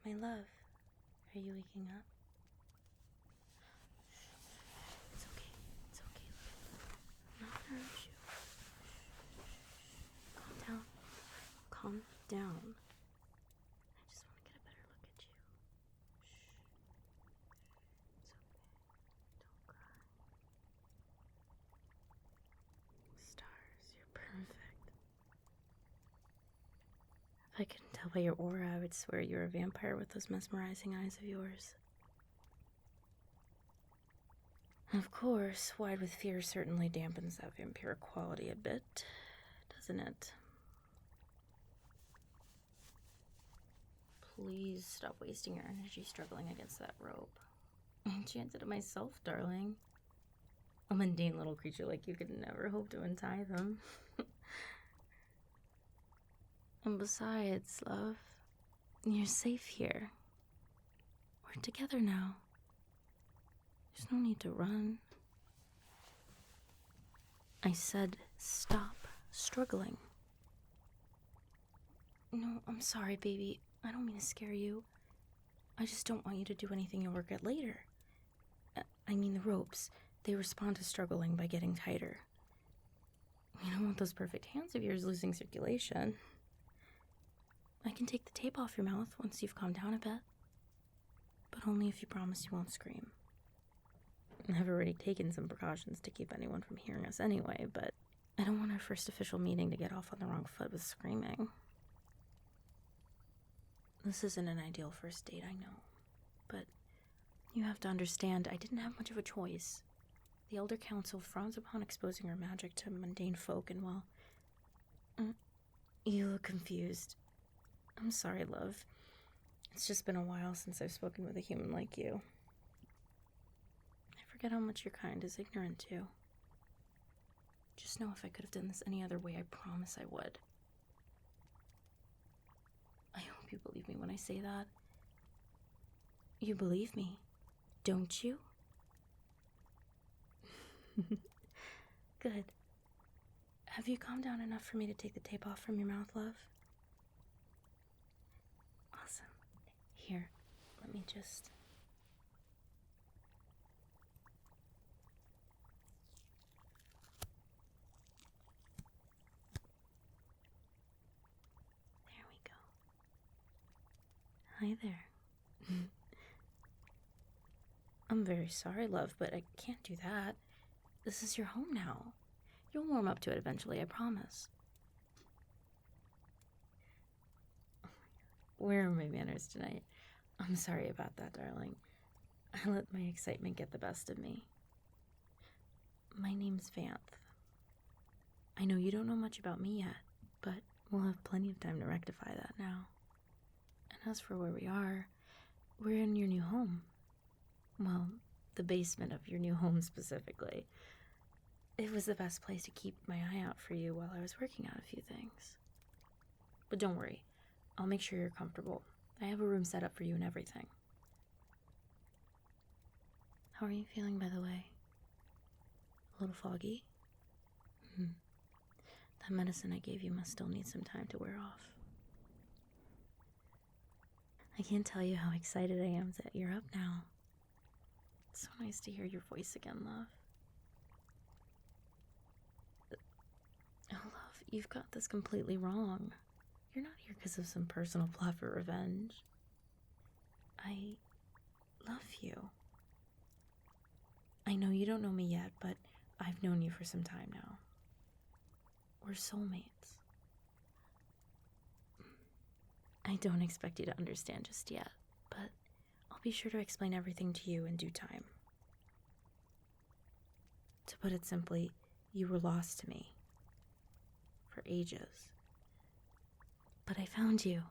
My love, are you waking up? It's okay, love. I'm not gonna hurt you. Calm down. I just want to get a better look at you. It's okay, don't cry. Stars, you're perfect. If I couldn't tell by your aura, I would swear you're a vampire with those mesmerizing eyes of yours. Of course, wide with fear certainly dampens that vampire quality a bit, doesn't it? Please stop wasting your energy struggling against that rope. I enchanted it myself, darling. A mundane little creature like you could never hope to untie them. And besides, love, you're safe here. We're together now. There's no need to run. I said stop struggling. No, I'm sorry, baby. I don't mean to scare you. I just don't want you to do anything you'll regret later. I mean the ropes. They respond to struggling by getting tighter. You don't want those perfect hands of yours losing circulation. I can take the tape off your mouth once you've calmed down a bit. But only if you promise you won't scream. I've already taken some precautions to keep anyone from hearing us anyway, but I don't want our first official meeting to get off on the wrong foot with screaming. This isn't an ideal first date, I know. But you have to understand, I didn't have much of a choice. The Elder Council frowns upon exposing our magic to mundane folk, and well... You look confused. I'm sorry, love. It's just been a while since I've spoken with a human like you. I forget how much your kind is ignorant to. Just know if I could have done this any other way, I promise I would. I hope you believe me when I say that. You believe me, don't you? Good. Have you calmed down enough for me to take the tape off from your mouth, love? Awesome. Here, let me just... There we go. Hi there. I'm very sorry, love, but I can't do that. This is your home now. You'll warm up to it eventually, I promise. Where are my manners tonight? I'm sorry about that, darling. I let my excitement get the best of me. My name's Vanth. I know you don't know much about me yet, but we'll have plenty of time to rectify that now. And as for where we are, we're in your new home. Well, the basement of your new home specifically. It was the best place to keep my eye out for you while I was working out a few things. But don't worry, I'll make sure you're comfortable. I have a room set up for you and everything. How are you feeling, by the way? A little foggy? That medicine I gave you must still need some time to wear off. I can't tell you how excited I am that you're up now. It's so nice to hear your voice again, love. Oh, love, you've got this completely wrong. You're not here because of some personal plot for revenge. I love you. I know you don't know me yet, but I've known you for some time now. We're soulmates. I don't expect you to understand just yet, but I'll be sure to explain everything to you in due time. To put it simply, you were lost to me. For ages. But I found you,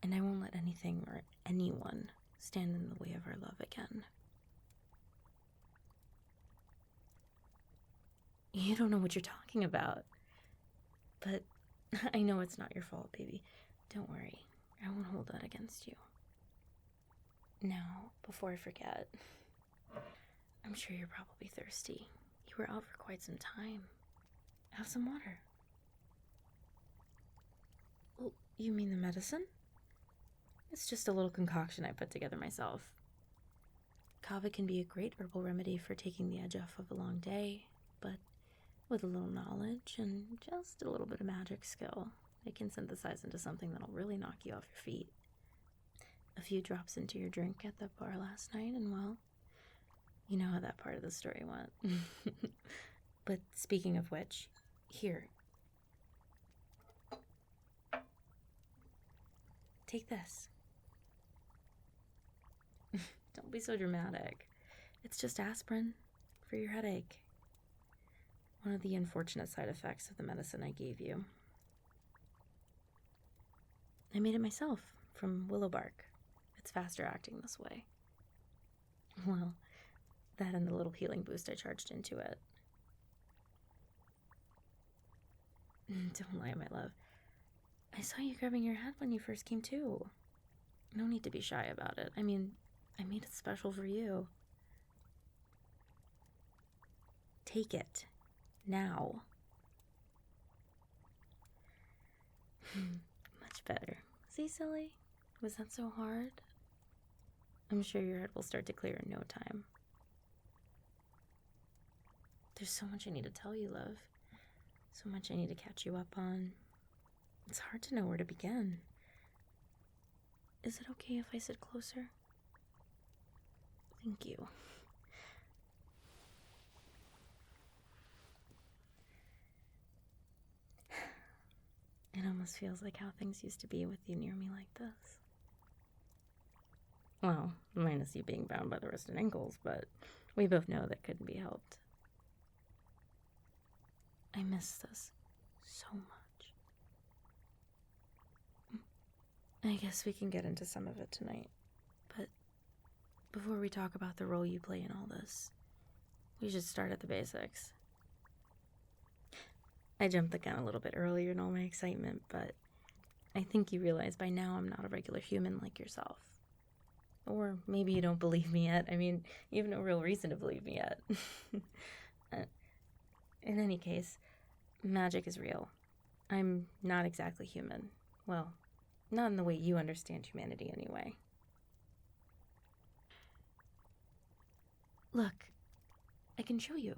and I won't let anything or anyone stand in the way of our love again. You don't know what you're talking about. But I know it's not your fault, baby. Don't worry. I won't hold that against you. Now, before I forget, I'm sure you're probably thirsty. You were out for quite some time. Have some water. Oh, you mean the medicine? It's just a little concoction I put together myself. Kava can be a great herbal remedy for taking the edge off of a long day, but with a little knowledge and just a little bit of magic skill, it can synthesize into something that'll really knock you off your feet. A few drops into your drink at the bar last night, and well, you know how that part of the story went. But speaking of which, here. Take this. Don't be so dramatic. It's just aspirin for your headache. One of the unfortunate side effects of the medicine I gave you. I made it myself from willow bark. It's faster acting this way. Well, that and the little healing boost I charged into it. Don't lie, my love. I saw you grabbing your head when you first came to. No need to be shy about it. I mean, I made it special for you. Take it. Now. Much better. See, silly? Was that so hard? I'm sure your head will start to clear in no time. There's so much I need to tell you, love. So much I need to catch you up on. It's hard to know where to begin. Is it okay if I sit closer? Thank you. It almost feels like how things used to be with you near me like this. Well, minus you being bound by the wrist and ankles, but we both know that couldn't be helped. I miss this so much. I guess we can get into some of it tonight, but before we talk about the role you play in all this, we should start at the basics. I jumped the gun a little bit earlier in all my excitement, but I think you realize by now I'm not a regular human like yourself. Or maybe you don't believe me yet. I mean, you have no real reason to believe me yet. In any case, magic is real. I'm not exactly human. Well, not in the way you understand humanity anyway. Look, I can show you.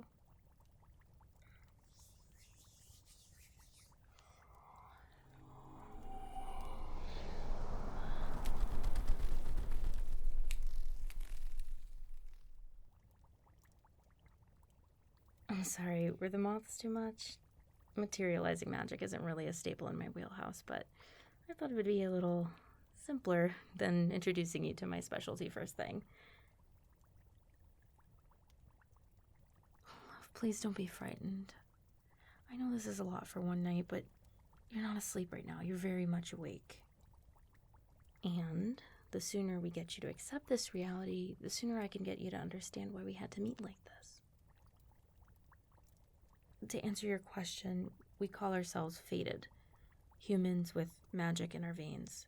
I'm sorry, were the moths too much? Materializing magic isn't really a staple in my wheelhouse, but I thought it would be a little simpler than introducing you to my specialty first thing. Love, please don't be frightened. I know this is a lot for one night, but you're not asleep right now. You're very much awake. And the sooner we get you to accept this reality, the sooner I can get you to understand why we had to meet like this. To answer your question, we call ourselves fated, humans with magic in our veins.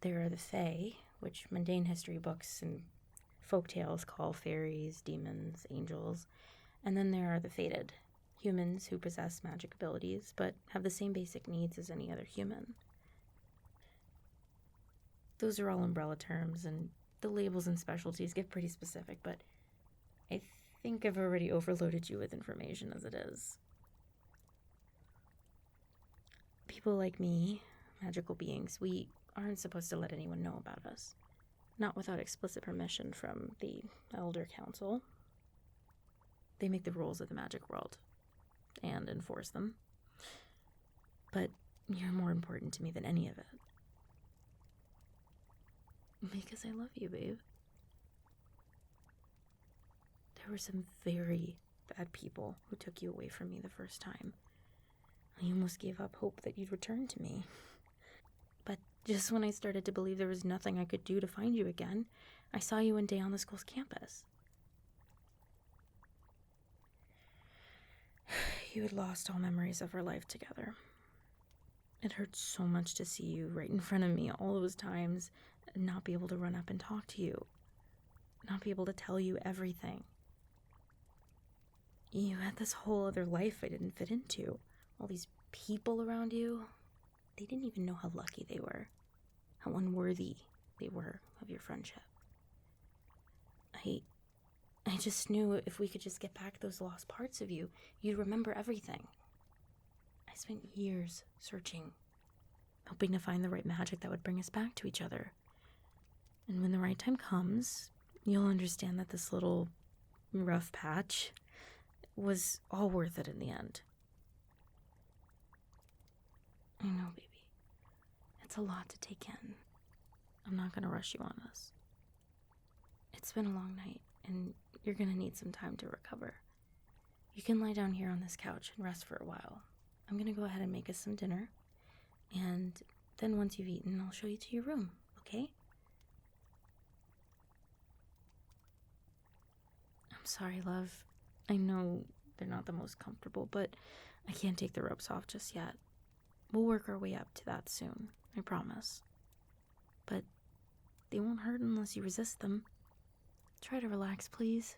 There are the Fae, which mundane history books and folk tales call fairies, demons, angels, and then there are the fated, humans who possess magic abilities but have the same basic needs as any other human. Those are all umbrella terms, and the labels and specialties get pretty specific, but I think I've already overloaded you with information as it is. People like me, magical beings, we aren't supposed to let anyone know about us. Not without explicit permission from the Elder Council. They make the rules of the magic world and enforce them. But you're more important to me than any of it. Because I love you, babe. There were some very bad people who took you away from me the first time. I almost gave up hope that you'd return to me. But just when I started to believe there was nothing I could do to find you again, I saw you one day on the school's campus. You had lost all memories of our life together. It hurt so much to see you right in front of me all those times and not be able to run up and talk to you. Not be able to tell you everything. You had this whole other life I didn't fit into. All these people around you. They didn't even know how lucky they were. How unworthy they were of your friendship. I just knew if we could just get back those lost parts of you, you'd remember everything. I spent years searching, hoping to find the right magic that would bring us back to each other. And when the right time comes, you'll understand that this little rough patch was all worth it in the end. I know, baby. It's a lot to take in. I'm not going to rush you on this. It's been a long night, and you're going to need some time to recover. You can lie down here on this couch and rest for a while. I'm going to go ahead and make us some dinner, and then once you've eaten, I'll show you to your room, okay? I'm sorry, love. I know they're not the most comfortable, but I can't take the ropes off just yet. We'll work our way up to that soon, I promise. But they won't hurt unless you resist them. Try to relax, please.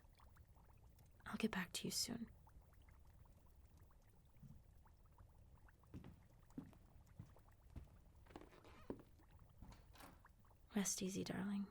I'll get back to you soon. Rest easy, darling.